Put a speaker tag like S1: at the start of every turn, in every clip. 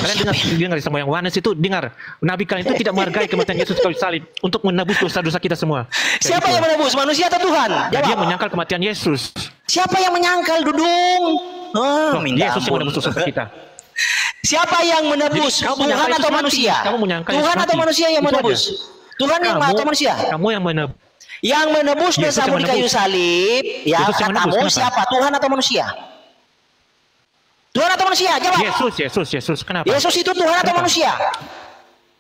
S1: Kalian dengar semua yang Yohanes itu dengar. Nabi kalian itu tidak menghargai kematian Yesus kayu salib untuk menebus dosa-dosa kita semua.
S2: Siapa yang menebus? Manusia atau Tuhan?
S1: Jawab. Dia menyangkal kematian Yesus.
S2: Siapa yang menyangkal, Dudung?
S1: Yesus yang menebus dosa kita.
S2: Siapa yang menebus? Tuhan atau manusia? Tuhan atau manusia yang menebus? Tuhan yang atau manusia?
S1: Kamu yang menebus.
S2: Yang menebus dosamu di kayu salib, ya katamu siapa? Tuhan atau manusia? Tuhan atau manusia? Jawab.
S1: Yesus. Kenapa?
S2: Yesus itu Tuhan atau manusia?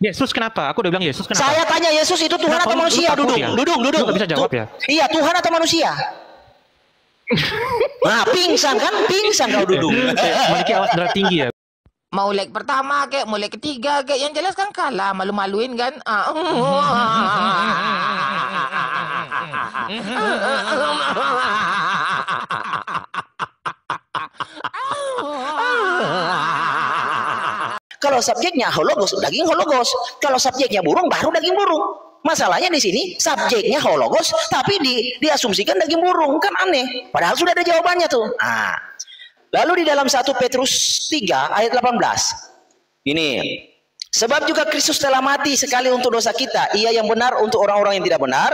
S1: Yesus kenapa? Aku udah bilang Yesus kenapa?
S2: Saya tanya Yesus itu Tuhan atau manusia? Dudung.
S1: Lu gak bisa jawab ya?
S2: Iya, Tuhan atau manusia? Nah, pingsan kan? Pingsan kau Dudung.
S1: Memiliki awas darah tinggi ya.
S3: Mau leg pertama kek, mau leg ketiga kek, yang jelas kan kalah, malu-maluin kan?
S2: Kalau subjeknya hologos, daging hologos. Kalau subjeknya burung, baru daging burung. Masalahnya di sini subjeknya hologos, tapi diasumsikan daging burung, kan aneh. Padahal sudah ada jawabannya tuh. Nah, lalu di dalam 1 Petrus 3 ayat 18. Ini. Sebab juga Kristus telah mati sekali untuk dosa kita. Ia yang benar untuk orang-orang yang tidak benar.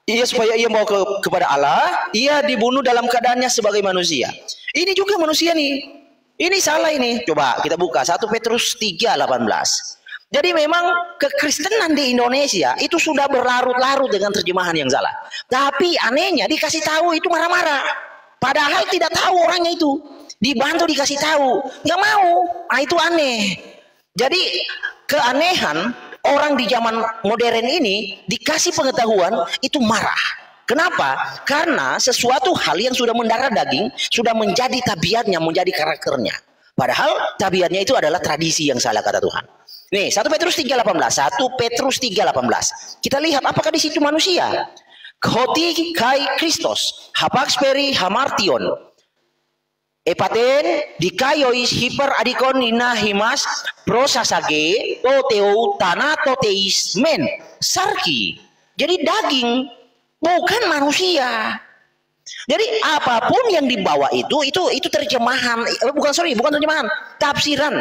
S2: Ia supaya ia mau kepada Allah. Ia dibunuh dalam keadaannya sebagai manusia. Ini juga manusia nih. Ini salah ini. Coba kita buka 1 Petrus 3:18. Jadi memang kekristenan di Indonesia itu sudah berlarut-larut dengan terjemahan yang salah. Tapi anehnya dikasih tahu itu marah-marah. Padahal tidak tahu orangnya itu. Dibantu dikasih tahu. Nggak mau. Nah itu aneh. Jadi keanehan orang di zaman modern ini dikasih pengetahuan itu marah. Kenapa? Karena sesuatu hal yang sudah mendarah daging sudah menjadi tabiatnya, menjadi karakternya. Padahal tabiatnya itu adalah tradisi yang salah kata Tuhan. Nih 1 Petrus 3:18. 1 Petrus 3:18. Kita lihat apakah di situ manusia. Khoti kai Kristos, hapaxperi hamartion. Epaten dikayois hiper adikon nina himas prosasage toteu tanatoteis men sarki. Jadi daging bukan manusia. Jadi apapun yang dibawa itu terjemahan, bukan terjemahan, tafsiran.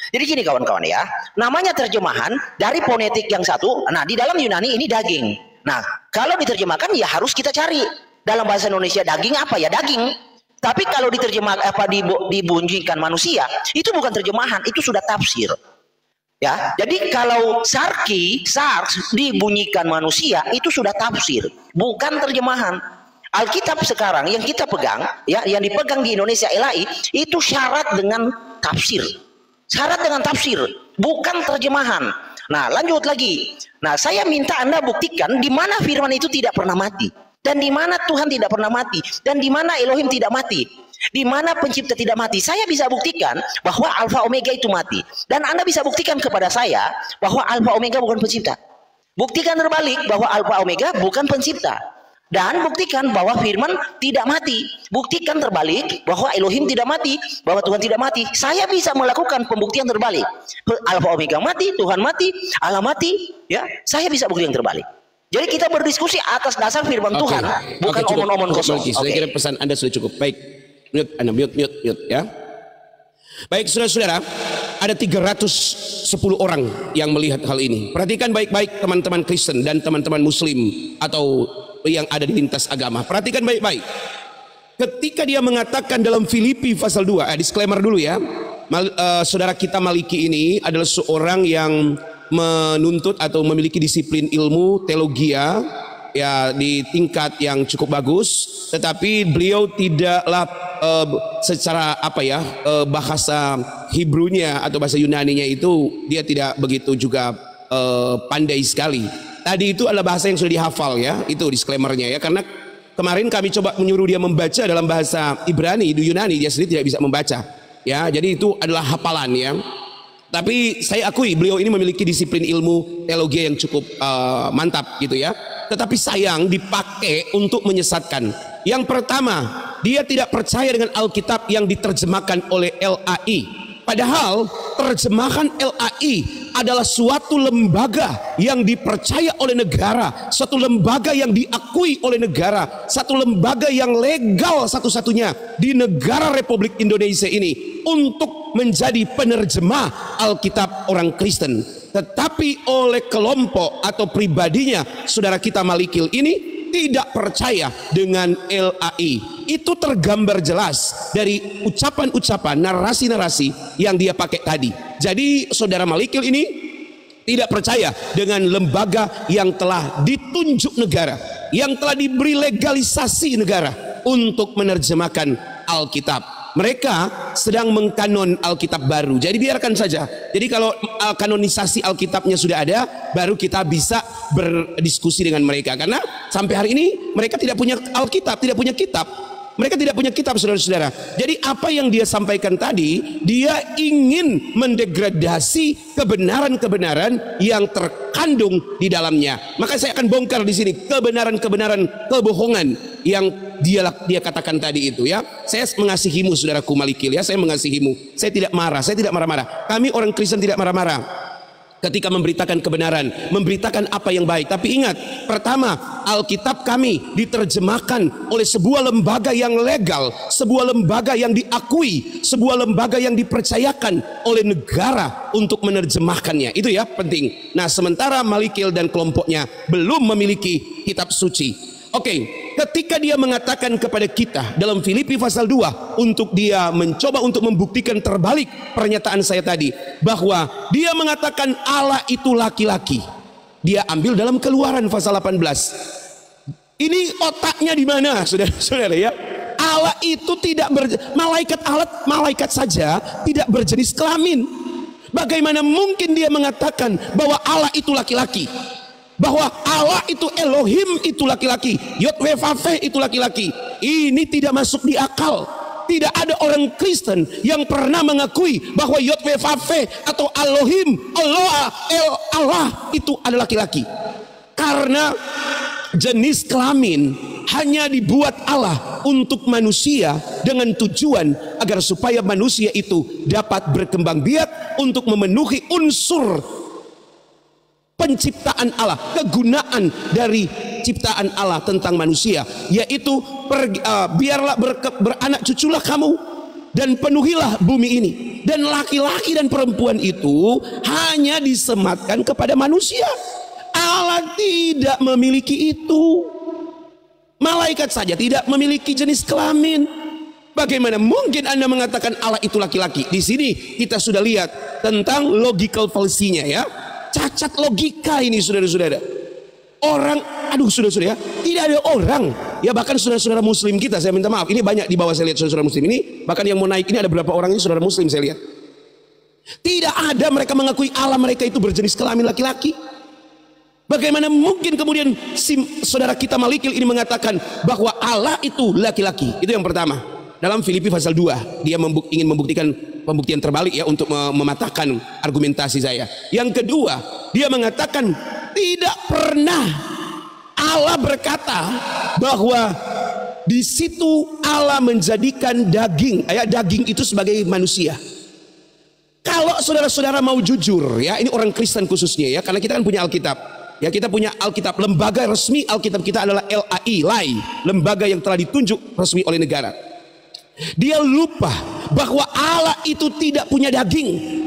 S2: Jadi gini kawan-kawan ya, namanya terjemahan dari fonetik yang satu. Nah di dalam Yunani ini daging. Nah kalau diterjemahkan ya harus kita cari dalam bahasa Indonesia daging apa ya daging. Tapi kalau diterjemahkan dibunyikan manusia itu bukan terjemahan, itu sudah tafsir. Ya, jadi kalau sars dibunyikan manusia itu sudah tafsir, bukan terjemahan. Alkitab sekarang yang kita pegang, ya, yang dipegang di Indonesia LAI itu syarat dengan tafsir. Syarat dengan tafsir, bukan terjemahan. Nah, lanjut lagi. Nah, saya minta Anda buktikan di mana firman itu tidak pernah mati. Dan di mana Tuhan tidak pernah mati. Dan di mana Elohim tidak mati. Di mana pencipta tidak mati. Saya bisa buktikan bahwa Alfa Omega itu mati. Dan Anda bisa buktikan kepada saya bahwa Alfa Omega bukan pencipta. Buktikan terbalik bahwa Alfa Omega bukan pencipta. Dan buktikan bahwa firman tidak mati. Buktikan terbalik bahwa Elohim tidak mati. Bahwa Tuhan tidak mati. Saya bisa melakukan pembuktian terbalik. Alfa Omega mati, Tuhan mati, Allah mati. Ya, saya bisa bukti yang terbalik. Jadi kita berdiskusi atas dasar firman Tuhan, bukan omong-omong kosong.
S4: Saya kira pesan Anda sudah cukup. Baik, mute Anda, mute ya. Baik, saudara-saudara, ada 310 orang yang melihat hal ini. Perhatikan baik-baik teman-teman Kristen dan teman-teman Muslim atau yang ada di lintas agama. Perhatikan baik-baik. Ketika dia mengatakan dalam Filipi pasal 2, disclaimer dulu ya. Saudara kita Maliki ini adalah seorang yang menuntut atau memiliki disiplin ilmu teologia ya di tingkat yang cukup bagus, tetapi beliau tidaklah secara bahasa Hebrunya atau bahasa Yunaninya itu dia tidak begitu juga pandai sekali. Tadi itu adalah bahasa yang sudah dihafal ya, itu disclaimernya ya, karena kemarin kami coba menyuruh dia membaca dalam bahasa Ibrani di Yunani, dia sendiri tidak bisa membaca ya, jadi itu adalah hafalan ya. Tapi saya akui beliau ini memiliki disiplin ilmu teologi yang cukup mantap gitu ya. Tetapi sayang dipakai untuk menyesatkan. Yang pertama, dia tidak percaya dengan Alkitab yang diterjemahkan oleh LAI. Padahal terjemahan LAI adalah suatu lembaga yang dipercaya oleh negara, suatu lembaga yang diakui oleh negara, satu lembaga yang legal satu-satunya di negara Republik Indonesia ini untuk menjadi penerjemah Alkitab orang Kristen. Tetapi oleh kelompok atau pribadinya saudara kita Malikil ini tidak percaya dengan LAI. Itu tergambar jelas dari ucapan-ucapan, narasi-narasi yang dia pakai tadi. Jadi saudara Malikil ini tidak percaya dengan lembaga yang telah ditunjuk negara, yang telah diberi legalisasi negara untuk menerjemahkan Alkitab. Mereka sedang mengkanon Alkitab baru. Jadi biarkan saja. Jadi kalau kanonisasi Alkitabnya sudah ada, baru kita bisa berdiskusi dengan mereka. Karena sampai hari ini mereka tidak punya Alkitab, tidak punya kitab. Mereka tidak punya kitab, saudara-saudara. Jadi apa yang dia sampaikan tadi, dia ingin mendegradasi kebenaran-kebenaran yang terkandung di dalamnya. Maka saya akan bongkar di sini kebenaran-kebenaran kebohongan yang dia katakan tadi itu, ya. Saya mengasihimu, saudaraku Malikil, ya. Saya mengasihimu. Saya tidak marah, saya tidak marah-marah. Kami orang Kristen tidak marah-marah ketika memberitakan kebenaran, memberitakan apa yang baik. Tapi ingat, pertama, Alkitab kami diterjemahkan oleh sebuah lembaga yang legal, sebuah lembaga yang diakui, sebuah lembaga yang dipercayakan oleh negara untuk menerjemahkannya. Itu ya penting. Nah, sementara Malikil dan kelompoknya belum memiliki kitab suci. Oke, ketika dia mengatakan kepada kita dalam Filipi pasal 2 untuk dia mencoba untuk membuktikan terbalik pernyataan saya tadi, bahwa dia mengatakan Allah itu laki-laki. Dia ambil dalam Keluaran pasal 18. Ini otaknya di mana, saudara-saudara, ya? Allah itu tidak malaikat saja tidak berjenis kelamin. Bagaimana mungkin dia mengatakan bahwa Allah itu laki-laki? Bahwa Allah itu Elohim itu laki-laki, Yod-Weh-Vav-Veh itu laki-laki. Ini tidak masuk di akal. Tidak ada orang Kristen yang pernah mengakui bahwa Yod-Weh-Vav-Veh atau Elohim, Allah itu adalah laki-laki. Karena jenis kelamin hanya dibuat Allah untuk manusia dengan tujuan agar supaya manusia itu dapat berkembang biak untuk memenuhi unsur penciptaan Allah, kegunaan dari ciptaan Allah tentang manusia, yaitu biarlah beranak cuculah kamu dan penuhilah bumi ini. Dan laki-laki dan perempuan itu hanya disematkan kepada manusia. Allah tidak memiliki itu. Malaikat saja tidak memiliki jenis kelamin. Bagaimana mungkin Anda mengatakan Allah itu laki-laki? Di sini kita sudah lihat tentang logical fallacy-nya, ya. Cacat logika ini, saudara-saudara. Orang, saudara-saudara, ya, tidak ada orang, ya, bahkan saudara-saudara Muslim kita, saya minta maaf, ini banyak di bawah saya lihat saudara-saudara Muslim ini, bahkan yang mau naik ini ada berapa orang ini saudara Muslim saya lihat. Tidak ada mereka mengakui Allah mereka itu berjenis kelamin laki-laki. Bagaimana mungkin kemudian saudara kita Malikil ini mengatakan bahwa Allah itu laki-laki? Itu yang pertama. Dalam Filipi pasal 2 dia ingin membuktikan pembuktian terbalik, ya, untuk mematahkan argumentasi saya. Yang kedua, dia mengatakan tidak pernah Allah berkata bahwa di situ Allah menjadikan daging itu sebagai manusia. Kalau saudara-saudara mau jujur, ya, ini orang Kristen khususnya, ya, karena kita kan punya Alkitab. Ya, kita punya Alkitab, lembaga resmi Alkitab kita adalah LAI, lembaga yang telah ditunjuk resmi oleh negara. Dia lupa bahwa Allah itu tidak punya daging.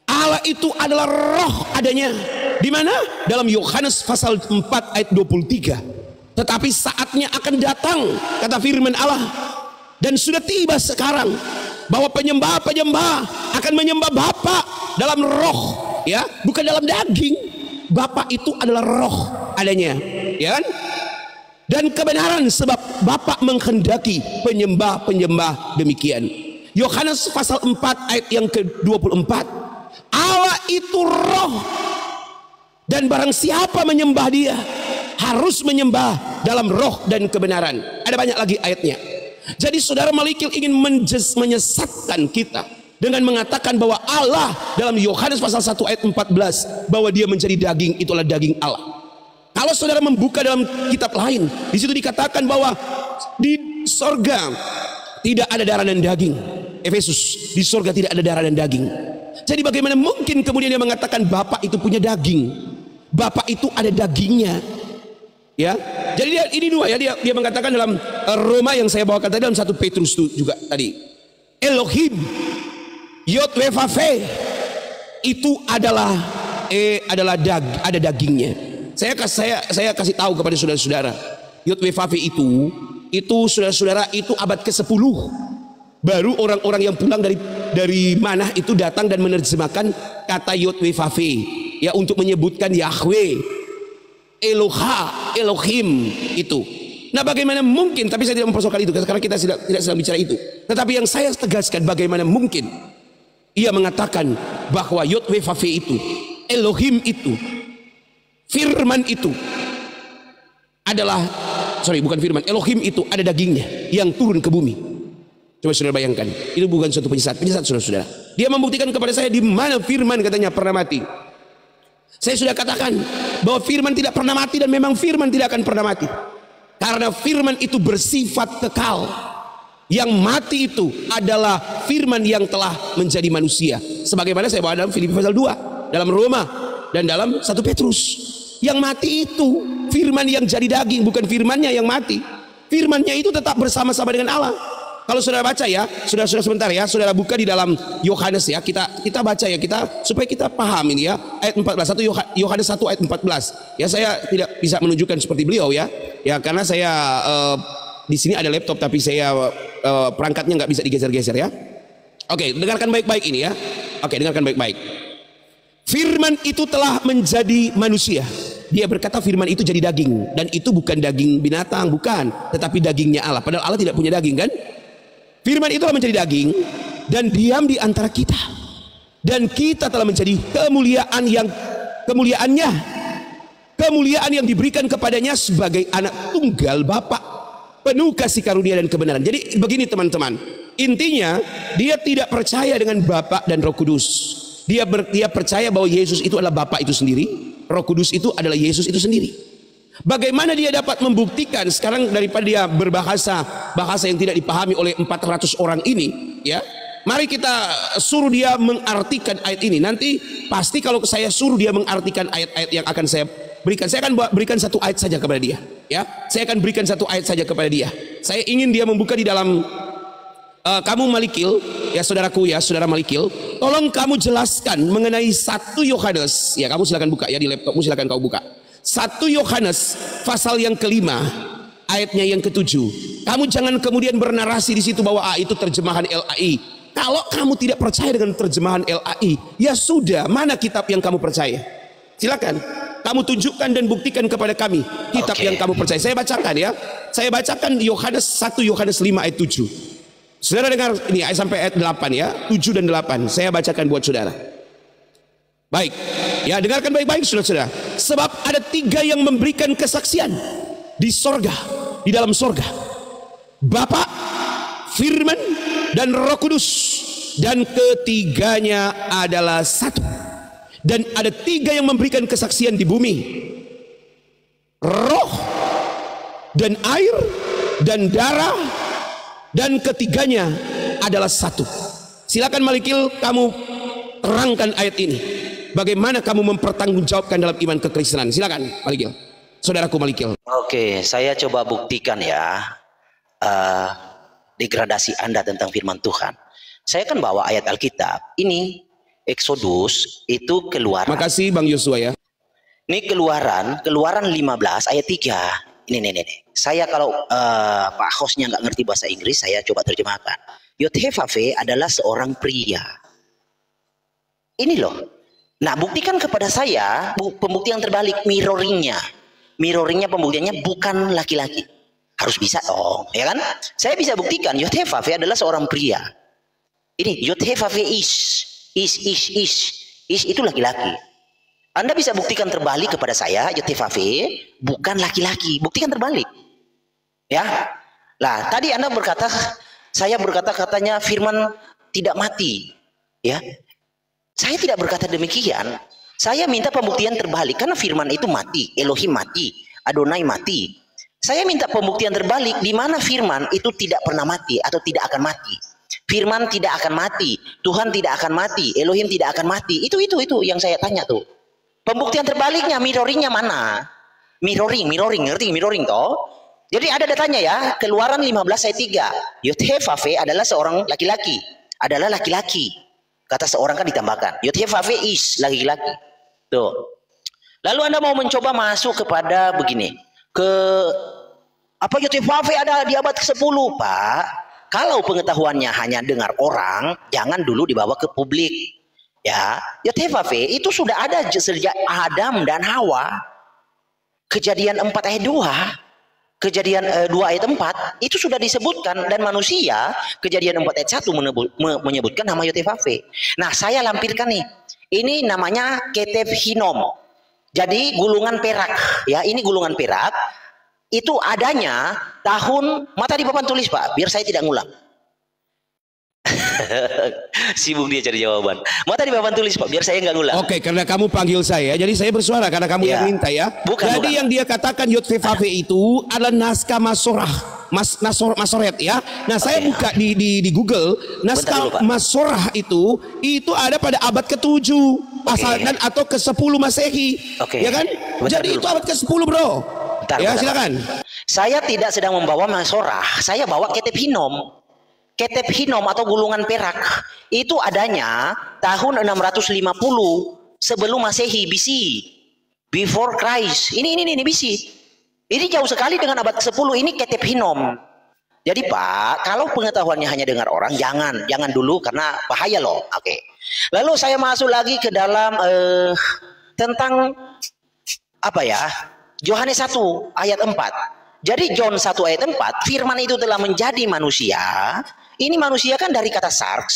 S4: Allah itu adalah roh adanya. Di mana? Dalam Yohanes pasal 4 ayat 23. Tetapi saatnya akan datang, kata firman Allah, dan sudah tiba sekarang, bahwa penyembah-penyembah akan menyembah Bapa dalam roh, ya, bukan dalam daging. Bapa itu adalah roh adanya, ya kan? Dan kebenaran, sebab Bapa menghendaki penyembah-penyembah demikian. Yohanes pasal 4 ayat yang ke-24. Allah itu roh, dan barang siapa menyembah dia harus menyembah dalam roh dan kebenaran. Ada banyak lagi ayatnya. Jadi saudara Malikil ingin menyesatkan kita dengan mengatakan bahwa Allah dalam Yohanes pasal 1 ayat 14 bahwa dia menjadi daging, itulah daging Allah. Kalau saudara membuka dalam kitab lain, di situ dikatakan bahwa di sorga tidak ada darah dan daging. Efesus, di sorga tidak ada darah dan daging. Jadi bagaimana mungkin kemudian dia mengatakan Bapa itu punya daging? Bapa itu ada dagingnya, ya. Jadi ini dua, ya, dia mengatakan dalam Roma yang saya bawakan tadi, dalam 1 Petrus itu juga tadi, Elohim Yod we fa fe itu adalah ada dagingnya. Saya kasih tahu kepada saudara-saudara, Yod we fa fe itu saudara-saudara, itu abad ke-10 baru orang-orang yang pulang dari mana itu datang dan menerjemahkan kata Yod we fa fe ya, untuk menyebutkan Yahweh, Eloha, Elohim itu. Nah, bagaimana mungkin, tapi saya tidak mempersoalkan itu karena kita tidak sedang bicara itu. Tetapi yang saya tegaskan, bagaimana mungkin ia mengatakan bahwa Yod we fa fe itu, Elohim itu, firman itu adalah, bukan firman, Elohim itu ada dagingnya yang turun ke bumi. Coba saudara bayangkan, itu bukan suatu penyesat saudara-saudara. Dia membuktikan kepada saya di mana firman katanya pernah mati. Saya sudah katakan bahwa firman tidak pernah mati, dan memang firman tidak akan pernah mati. Karena firman itu bersifat kekal. Yang mati itu adalah firman yang telah menjadi manusia. Sebagaimana saya bawa dalam Filipi pasal 2, dalam Roma, dan dalam 1 Petrus. Yang mati itu firman yang jadi daging, bukan firmannya yang mati. Firmannya itu tetap bersama-sama dengan Allah. Kalau saudara baca ya, saudara sebentar ya, saudara buka di dalam Yohanes ya, kita baca ya, supaya kita paham ini ya, ayat 14, Yohanes 1 ayat 14. Ya, saya tidak bisa menunjukkan seperti beliau ya, karena saya di sini ada laptop, tapi saya perangkatnya nggak bisa digeser-geser ya. Oke, dengarkan baik-baik ini ya. Oke, dengarkan baik-baik. Firman itu telah menjadi manusia. Dia berkata firman itu jadi daging, dan itu bukan daging binatang, bukan, tetapi dagingnya Allah. Padahal Allah tidak punya daging kan? Firman itu telah menjadi daging dan diam di antara kita, dan kita telah menjadi kemuliaan yang diberikan kepadanya sebagai anak tunggal Bapa, penuh kasih karunia dan kebenaran. Jadi begini teman-teman, intinya dia tidak percaya dengan Bapa dan Roh Kudus. Dia percaya bahwa Yesus itu adalah Bapa itu sendiri, Roh Kudus itu adalah Yesus itu sendiri. Bagaimana dia dapat membuktikan sekarang daripada dia bahasa yang tidak dipahami oleh 400 orang ini ya? Mari kita suruh dia mengartikan ayat ini. Nanti pasti kalau saya suruh dia mengartikan ayat-ayat yang akan saya berikan, saya akan berikan satu ayat saja kepada dia ya. Saya akan berikan satu ayat saja kepada dia. Saya ingin dia membuka di dalam kamu Malikil ya, saudaraku ya, saudara Malikil, tolong kamu jelaskan mengenai 1 Yohanes ya. Kamu silakan buka ya, di laptopmu silakan kau buka 1 Yohanes pasal yang kelima ayatnya yang ke-7. Kamu jangan kemudian bernarasi di situ bahwa itu terjemahan LAI. Kalau kamu tidak percaya dengan terjemahan LAI, ya sudah, mana kitab yang kamu percaya? Silakan kamu tunjukkan dan buktikan kepada kami kitab yang kamu percaya. Saya bacakan ya. Saya bacakan Yohanes 1 Yohanes 5 ayat 7. Saudara dengar ini sampai ayat 8 ya, 7 dan 8. Saya bacakan buat saudara. Baik, ya dengarkan baik-baik saudara-saudara. Sebab ada 3 yang memberikan kesaksian di sorga, di dalam sorga. Bapa, Firman, dan Roh Kudus. Dan ketiganya adalah satu. Dan ada 3 yang memberikan kesaksian di bumi. Roh, dan air, dan darah. Dan ketiganya adalah satu. Silakan Malikil, kamu terangkan ayat ini. Bagaimana kamu mempertanggungjawabkan dalam iman kekristenan? Silakan Malikil, saudaraku Malikil.
S2: Oke, saya coba buktikan ya degradasi Anda tentang firman Tuhan. Saya kan bawa ayat Alkitab. Ini Exodus, itu Keluaran.
S4: Makasih Bang Yosua ya.
S2: Ini Keluaran 15 ayat 3. Ini. Saya kalau Pak hostnya nggak ngerti bahasa Inggris, saya coba terjemahkan. Yod-Heh-Vah-Veh adalah seorang pria. Ini loh. Nah, buktikan kepada saya pembuktian terbalik, mirroringnya. Mirroringnya pembuktiannya bukan laki-laki. Harus bisa dong, ya kan? Saya bisa buktikan Yod-Heh-Vah-Veh adalah seorang pria. Ini Yod-Heh-Vah-Veh is itu laki-laki. Anda bisa buktikan terbalik kepada saya, Yod-Heh-Vah-Veh bukan laki-laki. Buktikan terbalik. Ya. Lah, tadi Anda berkata, saya berkata katanya firman tidak mati. Ya. Saya tidak berkata demikian. Saya minta pembuktian terbalik karena firman itu mati, Elohim mati, Adonai mati. Saya minta pembuktian terbalik di mana firman itu tidak pernah mati atau tidak akan mati. Firman tidak akan mati, Tuhan tidak akan mati, Elohim tidak akan mati. Itu yang saya tanya tuh. Pembuktian terbaliknya, mirroringnya mana? Mirroring, ngerti mirroring toh? Jadi ada datanya ya, Keluaran 15 ayat 3. Yod-Heh-Vah-Veh adalah seorang laki-laki, adalah laki-laki. Kata seorang kan ditambahkan. Yotevave is laki-laki. Tuh. Lalu Anda mau mencoba masuk kepada begini. Apa Yotevave ada di abad ke-10, Pak? Kalau pengetahuannya hanya dengar orang, jangan dulu dibawa ke publik. Ya, Yotevave itu sudah ada sejak Adam dan Hawa. Kejadian 4 ayat 2. Kejadian 2 ayat 4 itu sudah disebutkan, dan manusia kejadian 4 ayat 1 menyebutkan nama Yotevave. Nah, saya lampirkan nih. Ini namanya Ketef Hinom. Jadi gulungan perak, ya, ini gulungan perak. Itu adanya tahun, mata di papan tulis, Pak, biar saya tidak ngulang. Sibuk dia cari jawaban. Mata di papan tulis, Pak, biar saya nggak ngulang.
S4: Oke, karena kamu panggil saya, jadi saya bersuara karena kamu yang minta ya. Jadi yang dia katakan Yotevave itu adalah naskah Masorah, Masoret ya. Nah, saya buka di Google, naskah Masorah itu ada pada abad ke-7 asal dan atau ke-10 Masehi. Ya kan? Jadi itu abad ke-10, Bro. Ya, silakan.
S2: Saya tidak sedang membawa Masorah, saya bawa Ketef Hinom. Ketef Hinom atau gulungan perak itu adanya tahun 650 sebelum Masehi, BC, before Christ. Ini BC. Ini jauh sekali dengan abad ke-10. Ini Ketef Hinom. Jadi Pak, kalau pengetahuannya hanya dengar orang, jangan dulu karena bahaya loh. Oke. Lalu saya masuk lagi ke dalam tentang apa ya? Yohanes 1 ayat 4. Jadi John 1 ayat 4, firman itu telah menjadi manusia. Ini manusia kan dari kata sarx.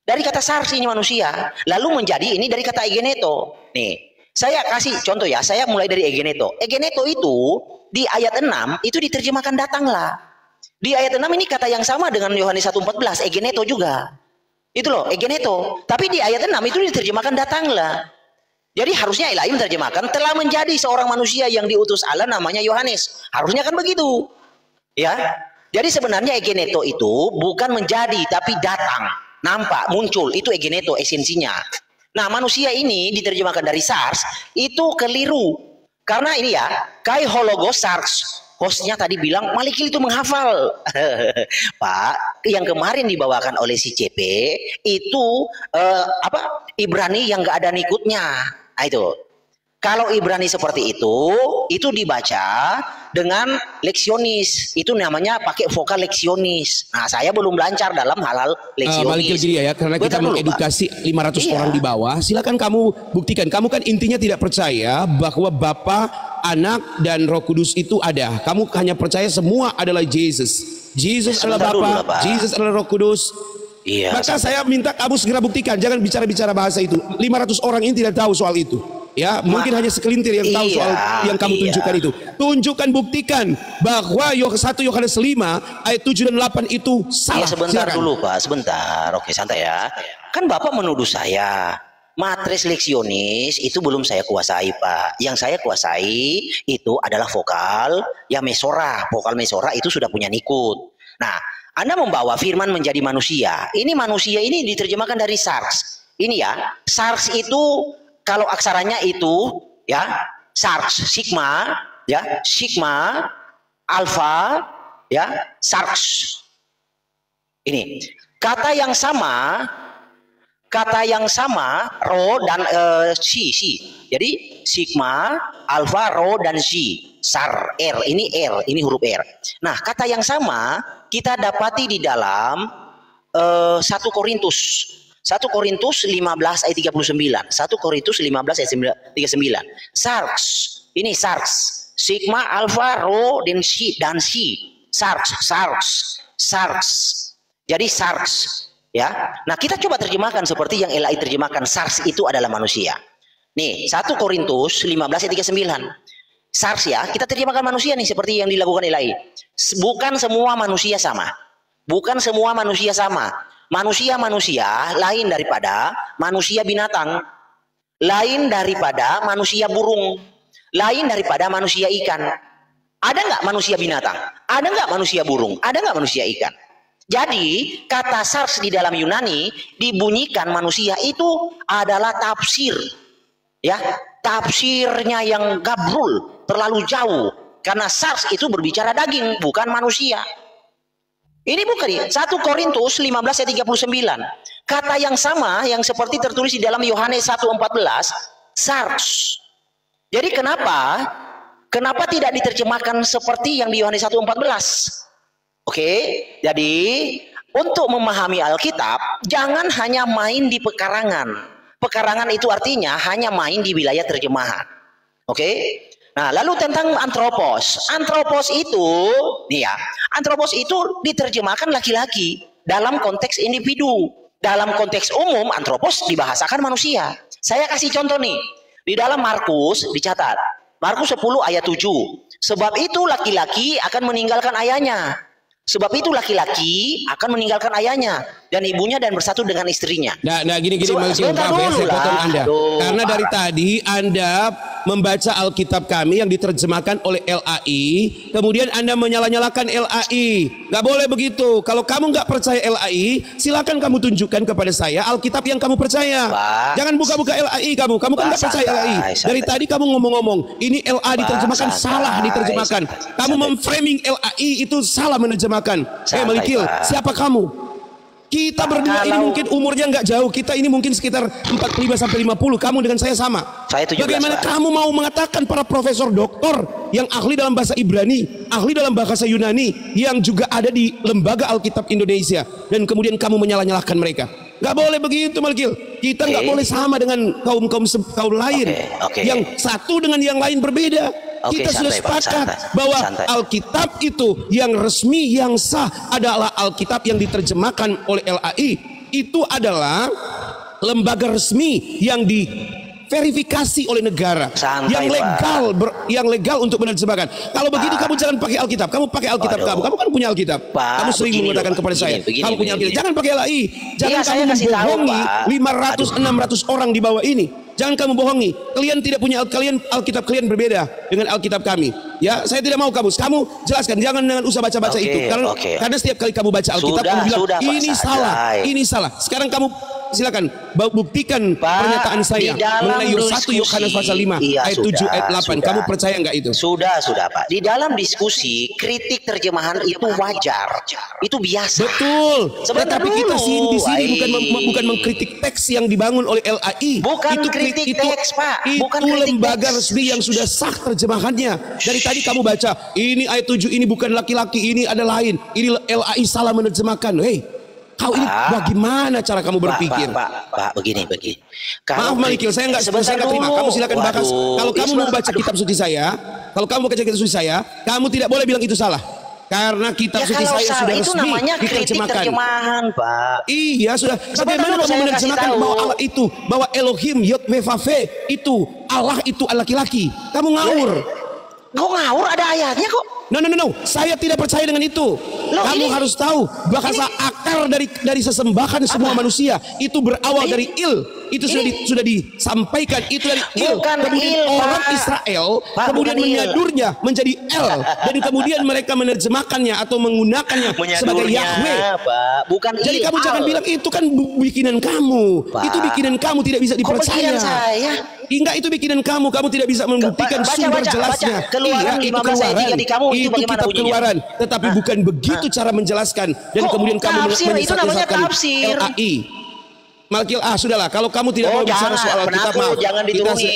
S2: Dari kata sarx ini manusia. Lalu menjadi ini dari kata egeneto. Nih, saya kasih contoh ya. Saya mulai dari egeneto. Egeneto itu di ayat 6 itu diterjemahkan datanglah. Di ayat 6 ini kata yang sama dengan Yohanes 1:14, egeneto juga. Itu loh, egeneto. Tapi di ayat 6 itu diterjemahkan datanglah. Jadi harusnya Ilahi menerjemahkan telah menjadi seorang manusia yang diutus Allah namanya Yohanes. Harusnya kan begitu. Ya. Jadi sebenarnya egeneto itu bukan menjadi tapi datang, nampak, muncul. Itu egeneto esensinya. Nah, manusia ini diterjemahkan dari SARS itu keliru. Karena ini ya, kai hologos SARS. Hostnya tadi bilang Malikil itu menghafal. Pak, yang kemarin dibawakan oleh si CP itu Ibrani yang gak ada nikutnya. Nah, itu. Kalau Ibrani seperti itu dibaca dengan leksionis. Itu namanya pakai vokal leksionis. Nah, saya belum lancar dalam hal-hal leksionis.
S4: Malikil jadi ya, karena kita mengedukasi 500 orang di bawah. Silakan kamu buktikan. Kamu kan intinya tidak percaya bahwa Bapa, Anak, dan Roh Kudus itu ada. Kamu hanya percaya semua adalah Yesus. Yesus adalah Bapa, Yesus adalah Roh Kudus.
S2: Iya.
S4: Maka saya minta kamu segera buktikan. Jangan bicara-bicara bahasa itu. 500 orang ini tidak tahu soal itu. Ya, mungkin hanya sekelintir yang tahu soal yang kamu tunjukkan itu. Tunjukkan, buktikan bahwa 1 Yohanes 5 ayat 7 dan 8 itu salah.
S2: Sebentar dulu, Pak, sebentar. Oke, santai ya. Kan Bapak menuduh saya matres leksionis itu belum saya kuasai, Pak. Yang saya kuasai itu adalah vokal ya mesora. Vokal mesora itu sudah punya nikut. Nah, Anda membawa firman menjadi manusia. Ini manusia ini diterjemahkan dari SARS. Ini ya, SARS itu kalau aksaranya itu ya SARS, sigma, ya sigma, alfa, ya SARS. Ini kata yang sama, rho dan si. Jadi sigma, alfa, rho dan si. Sar, R, ini huruf R. Nah, kata yang sama kita dapati di dalam 1 Korintus 15 ayat 39. 1 Korintus 15 ayat 39. SARS. Ini SARS. Sigma, alfa, rho dan si. SARS. Jadi SARS. Ya. Nah, kita coba terjemahkan seperti yang Ilahi terjemahkan. SARS itu adalah manusia. Nih, 1 Korintus 15 ayat 39. SARS ya, kita terjemahkan manusia nih seperti yang dilakukan Ilahi. Bukan semua manusia sama. Manusia lain daripada manusia binatang, lain daripada manusia burung, lain daripada manusia ikan. Ada nggak manusia binatang? Ada nggak manusia burung? Ada nggak manusia ikan? Jadi kata SARS di dalam Yunani dibunyikan manusia itu adalah tafsir, ya tafsirnya yang gabrul, terlalu jauh. Karena SARS itu berbicara daging, bukan manusia. Ini bukan 1 Korintus 15 ayat 39. kata yang sama yang seperti tertulis di dalam Yohanes 1:14, sarx. Jadi kenapa tidak diterjemahkan seperti yang di Yohanes 1:14? Oke, jadi untuk memahami Alkitab jangan hanya main di pekarangan. Pekarangan itu artinya hanya main di wilayah terjemahan. Oke. Nah, lalu tentang antropos. Antropos itu, nih ya, antropos itu diterjemahkan laki-laki dalam konteks individu. Dalam konteks umum, antropos dibahasakan manusia. Saya kasih contoh nih. Di dalam Markus dicatat. Markus 10 ayat 7. Sebab itu laki-laki akan meninggalkan ayahnya. Sebab itu laki-laki akan meninggalkan ayahnya dan ibunya dan bersatu dengan istrinya.
S4: Nah gini Malkil, maaf ya saya potong Anda. Karena dari tadi Anda membaca Alkitab kami yang diterjemahkan oleh LAI, kemudian Anda menyala-nyalakan LAI. Gak boleh begitu. Kalau kamu gak percaya LAI, silakan kamu tunjukkan kepada saya Alkitab yang kamu percaya.
S2: Pak,
S4: jangan buka-buka LAI kamu kan gak percaya LAI. Dari tadi kamu ngomong-ngomong, ini LA diterjemahkan salah diterjemahkan. Kamu memframing LAI itu salah menerjemahkan. Malkil, siapa kamu? Kita berdua ini mungkin umurnya nggak jauh. Kita ini mungkin sekitar 45 sampai 50. Kamu dengan saya sama.
S2: Saya 17,
S4: bagaimana
S2: Pak.
S4: kamu mau mengatakan para profesor doktor yang ahli dalam bahasa Ibrani, ahli dalam bahasa Yunani, yang juga ada di lembaga Alkitab Indonesia, dan kemudian kamu menyalah-nyalahkan mereka? Gak boleh begitu, Malkil. Kita nggak boleh sama dengan kaum lain. Yang satu dengan yang lain berbeda. Kita sudah sepakat bahwa Alkitab itu yang resmi, yang sah adalah Alkitab yang diterjemahkan oleh LAI. Itu adalah lembaga resmi yang diverifikasi oleh negara, yang legal untuk menerjemahkan. Kalau begitu kamu jangan pakai Alkitab. Kamu pakai Alkitab kamu. Kamu kan punya Alkitab. Kamu sering mengatakan kepada saya, kamu punya Alkitab. Jangan pakai LAI. Jangan kamu membohongi 500-600 orang di bawah ini. Jangan kamu bohongi. Kalian tidak punya Alkitab kalian berbeda dengan Alkitab kami. Ya, saya tidak mau kamu jelaskan. Jangan dengan usah baca-baca itu. Karena setiap kali kamu baca Alkitab kamu bilang ini salah, ini salah. Sekarang kamu silakan buktikan pernyataan saya mengenai 1 Yohanes pasal 5 ayat 7 ayat 8. Kamu percaya enggak itu?
S2: Sudah Pak. Di dalam diskusi kritik terjemahan itu wajar. Itu biasa.
S4: Betul. Tetapi kita di sini bukan mengkritik teks yang dibangun oleh LAI.
S2: Bukan
S4: itu
S2: kritik teks, Pak. Bukan
S4: itu
S2: kritik
S4: lembaga
S2: teks.
S4: resmi yang sudah sah terjemahannya. Dari tadi kamu baca ini ayat 7 ini bukan laki-laki, ini ada lain. Ini LAI salah menerjemahkan. Hei, kau ini bagaimana cara kamu berpikir?
S2: Pak, begini.
S4: Maaf Malkil, saya nggak terima. Kamu silakan bahas. Kalau kamu mau baca kitab suci saya, kamu tidak boleh bilang itu salah. Karena kitab suci saya sudah
S2: itu
S4: resmi
S2: namanya
S4: diterjemahkan.
S2: terjemahan, Pak.
S4: Iya, sudah. Bagaimana mau menerjemahkan bahwa Allah itu, bahwa Elohim Yod-Weh-Vave itu Allah itu laki-laki? Kamu ngawur.
S2: Kok ngawur, ada ayatnya kok.
S4: No. Saya tidak percaya dengan itu. Kamu harus tahu bahasa akar dari sesembahan semua manusia itu berawal dari il. Itu sudah disampaikan, itu dari il. Kemudian orang Israel kemudian menyadurnya menjadi el, dan kemudian mereka menerjemahkannya atau menggunakannya sebagai Yahweh.
S2: Bukan
S4: jadi kamu jangan bilang itu kan bikinan kamu. Itu bikinan kamu, tidak bisa dipercaya. Enggak, itu bikinan kamu. Kamu tidak bisa membuktikan sumber jelasnya.
S2: Keluaran
S4: itu Keluaran. Itu kitab Keluaran. Tetapi bukan begitu cara menjelaskan. Dan kemudian kamu menyesatkan LAI. Malkil, sudahlah. Kalau kamu tidak mau bicara soal Alkitab, maaf.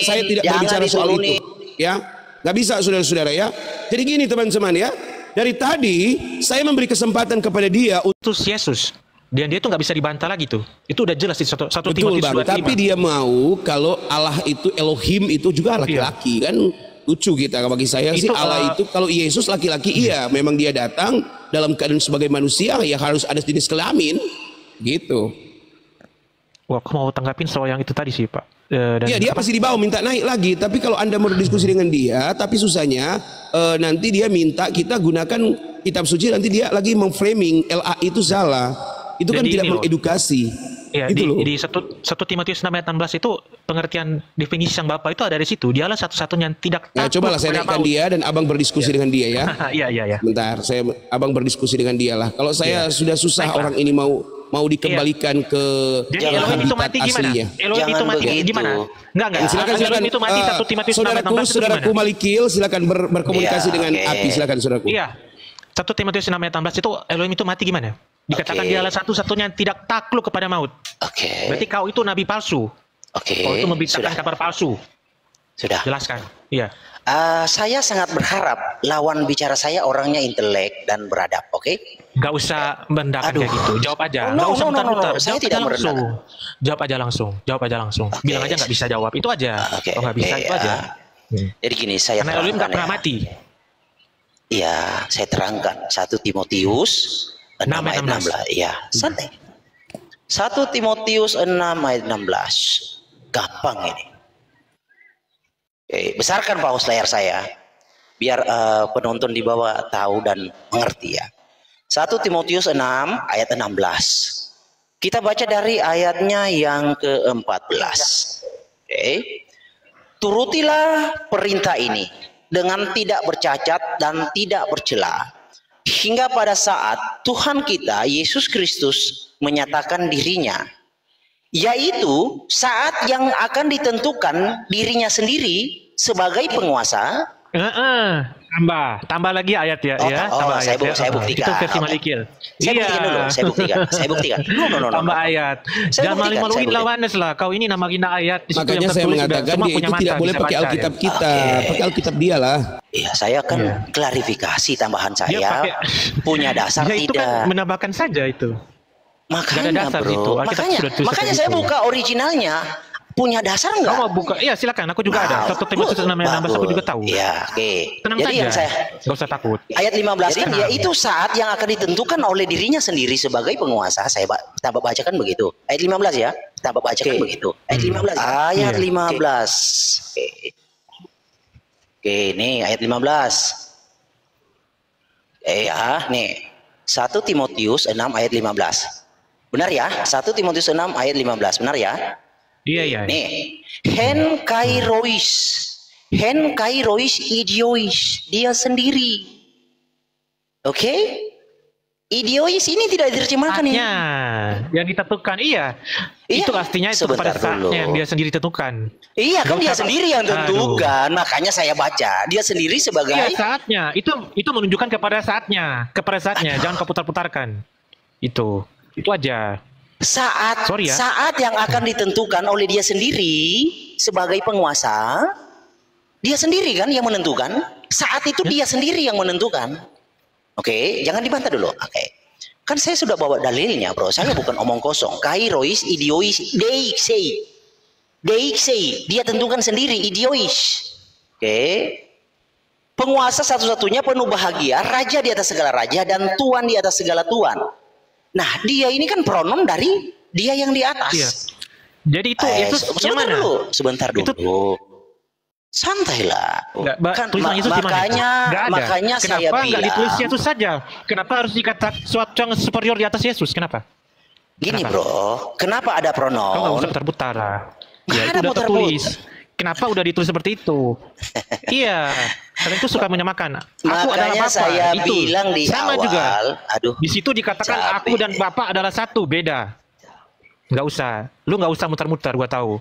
S4: Saya tidak berbicara soal itu. Ya, nggak bisa, saudara-saudara ya. Jadi gini teman-teman ya. Dari tadi saya memberi kesempatan kepada dia
S1: untuk Yesus. Dan dia itu nggak bisa dibantah lagi tuh. Itu udah jelas di satu
S4: Betul,
S1: Timotius 2:5.
S4: Tapi dia mau kalau Allah itu Elohim itu juga laki-laki kan. Lucu kita bagi saya sih Allah itu kalau Yesus laki-laki memang dia datang dalam keadaan sebagai manusia ya harus ada jenis kelamin gitu.
S1: Wah, aku mau tanggapin soal yang itu tadi sih Pak.
S4: Iya, dia pasti dibawa minta naik lagi. Tapi kalau Anda mau berdiskusi dengan dia, tapi susahnya nanti dia minta kita gunakan kitab suci, nanti dia lagi memframing LAI itu salah. Itu kan tidak mengedukasi.
S1: Ya, gitu di 1 Timotius 6 ayat 16 itu pengertian definisi sang Bapa itu ada di situ. Dialah satu-satunya yang tidak
S4: takut. Cobalah saya naikkan dia dan abang berdiskusi dengan dia ya.
S1: Iya.
S4: Bentar, abang berdiskusi dengan dia lah. Kalau saya sudah susah orang ini mau dikembalikan ke
S1: Elohim itu mati gimana? Elohim itu mati gimana? Enggak.
S4: Silakan
S1: Elohim itu mati 1 Timotius 6 ayat 16.
S4: Saudaraku Malkil, silakan berkomunikasi dengan Api, silakan saudaraku.
S1: Iya. 1 Timotius 6 ayat 16 itu Elohim itu mati gimana? Dikatakan
S2: Oke.
S1: dialah satu-satunya yang tidak takluk kepada maut.
S2: Oke.
S1: Berarti kau itu nabi palsu.
S2: Oke.
S1: Kau itu memberitakan
S2: Sudah.
S1: kabar palsu.
S2: Sudah.
S1: Jelaskan. Iya.
S2: Saya sangat berharap lawan bicara saya orangnya intelek dan beradab, oke?
S1: Nggak usah mendakan
S2: Aduh.
S1: kayak gitu. Jawab aja.
S2: Oh,
S1: Nggak
S2: no,
S1: usah
S2: no, no, no,
S1: mutar-mutar.
S2: no. Saya
S1: Jawab
S2: tidak
S1: aja langsung.
S2: merendahkan.
S1: Jawab aja langsung. Jawab aja langsung.
S2: Oke.
S1: Bilang aja nggak bisa jawab. Itu aja.
S2: Oke,
S1: Kalau nggak bisa
S2: oke,
S1: itu aja.
S2: Jadi gini, saya
S1: Karena Elohim nggak pernah
S2: ya.
S1: mati.
S2: Iya, saya terangkan. 1 Timotius 6 ayat 16. Iya, santai. 1 Timotius 6 ayat 16. Gampang ini. Oke, besarkan paus layar saya. Biar penonton di bawah tahu dan mengerti ya. 1 Timotius 6 ayat 16. Kita baca dari ayatnya yang ke-14. Oke. Turutilah perintah ini dengan tidak bercacat dan tidak bercela, hingga pada saat Tuhan kita Yesus Kristus menyatakan dirinya, yaitu saat yang akan ditentukan dirinya sendiri sebagai penguasa.
S1: Tambah lagi ayat ya,
S2: Oh,
S1: ya.
S2: oh,
S1: Tambah
S2: saya
S1: ayat ya.
S2: saya buktikan.
S1: Itu versi
S2: Oke.
S1: Malikil.
S2: Saya buktikan dulu, saya buktikan. No.
S1: Tambah ayat.
S2: Saya
S1: Jangan
S2: buktikan,
S1: malu-maluin
S2: saya buktikan.
S1: lawanes lah. Kau ini nama gina ayat di situ
S4: Makanya
S1: yang
S4: saya
S1: tertulis sudah
S4: mengatakan
S1: semua
S4: dia
S1: punya
S4: itu tidak
S1: mata,
S4: boleh
S1: bisa
S4: pakai
S1: baca,
S4: Alkitab
S1: ya.
S4: kita, pakai Alkitab dia lah.
S2: Ya, saya akan
S1: Iya.
S2: klarifikasi tambahan
S1: Dia
S2: saya.
S1: pakai-
S2: Punya dasar
S1: Ya itu
S2: tidak.
S1: kan menambahkan saja itu.
S2: Makanya
S1: Nggak ada dasar
S2: bro,
S1: itu. Alkitab
S2: makanya,
S1: sudah tulis
S2: makanya
S1: seperti
S2: saya
S1: itu.
S2: buka originalnya. Punya dasar
S1: Kau
S2: nggak?
S1: mau buka? Iya silakan. Aku juga ada. 1 Timotius 6 ayat 16 aku juga tahu.
S2: Ya, oke.
S1: Tenang
S2: Jadi
S1: saja.
S2: yang saya
S1: Nggak usah takut.
S2: ayat 15 kan
S1: Tenang.
S2: yaitu saat yang akan ditentukan oleh dirinya sendiri sebagai penguasa. Saya kita bacakan begitu. Ayat 15 ya. Kita bacakan begitu. Ayat 15. Ayat
S1: Iya.
S2: 15. Oke. Oke, nih ayat 15. Nih. 1 Timotius 6 ayat 15. Benar ya? 1 Timotius 6 ayat 15. Benar ya?
S1: Iya.
S2: Nih, hen kairois idiois, dia sendiri. Oke? Idiois ini tidak diterjemahkan ya.
S1: Saatnya yang ditentukan, iya.
S2: Iya,
S1: Itu artinya itu pada
S2: sebentar
S1: saatnya
S2: dulu.
S1: yang dia sendiri tentukan.
S2: Iya kan
S1: Nggak
S2: dia
S1: usah-
S2: sendiri yang
S1: Aduh.
S2: tentukan, makanya saya baca. Dia sendiri sebagai
S1: Iya saatnya. Itu menunjukkan kepada saatnya, jangan kau putar-putarkan. Itu aja.
S2: saat
S1: Sorry ya.
S2: saat yang akan ditentukan oleh dia sendiri sebagai penguasa. Dia sendiri kan yang menentukan. Saat itu dia sendiri yang menentukan. Oke, jangan dibantah dulu. Oke. Kan saya sudah bawa dalilnya, bro. Saya bukan omong kosong. Kairois, idiois, deixei. Dia tentukan sendiri, idiois. Oke. Penguasa satu-satunya penuh bahagia, raja di atas segala raja dan tuan di atas segala tuan. Nah, dia ini kan pronom dari dia yang di atas.
S1: Iya. Jadi itu Yesus yang mana?
S2: Sebentar dulu. Santailah.
S1: Tulisan Yesus di mana?
S2: Makanya,
S1: Nggak ada.
S2: makanya saya
S1: Kenapa nggak
S2: bilang.
S1: ditulis Yesus saja? Kenapa harus dikatakan suatu yang superior di atas Yesus? Kenapa?
S2: Gini
S1: Kenapa?
S2: bro, kenapa ada
S1: Kau nggak
S2: pronoun?
S1: usah putar-putar lah.
S2: Nggak
S1: Ya,
S2: ada
S1: itu udah
S2: putar-putar.
S1: tertulis. Kenapa udah ditulis seperti itu? Iya, kalian itu suka menyamakan. Aku adalah
S2: Makanya
S1: Bapa.
S2: saya
S1: Itu
S2: bilang di
S1: sama
S2: awal.
S1: juga.
S2: Aduh.
S1: Di situ dikatakan
S2: Capek.
S1: aku dan Bapak adalah satu, beda. Nggak usah. Lu nggak usah mutar-mutar, gua tahu.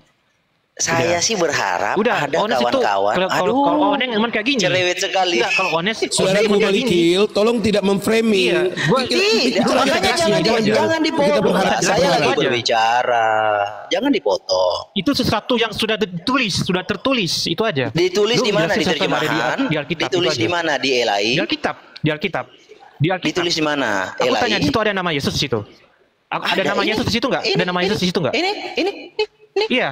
S2: Saya sih berharap
S1: Udah,
S2: ada
S1: honest itu.
S2: kawan-kawan.
S1: Kalau honest emang kayak gini.
S2: cerewet sekali.
S1: Enggak, kalau honest,
S4: Saudaraku
S1: honest kayak gini.
S4: Malikil, tolong tidak memframing.
S1: Iya, gua
S2: Tidak,
S4: Itulah
S2: makanya
S4: tegasnya,
S2: jangan
S4: kita
S2: dipotong.
S4: berharap
S2: Saya
S1: jelas
S2: lagi
S1: aja.
S2: berbicara. Jangan dipotong.
S1: Itu sesuatu yang sudah ditulis, sudah tertulis, itu aja.
S2: Ditulis
S1: Lu
S2: di mana di
S1: jelasin sesuatu yang ada
S2: terjemahan?
S1: di Alkitab,
S2: Ditulis
S1: itu
S2: di
S1: aja.
S2: mana di Elai?
S1: Di Alkitab, di Alkitab. Di Alkitab.
S2: Ditulis di mana?
S1: Aku tanya di
S2: Elai.
S1: situ ada nama Yesus di situ. Ada nama
S2: ini.
S1: Yesus di situ enggak?
S2: Ini,
S1: Ada nama Yesus di situ enggak?
S2: Ini.
S1: Iya.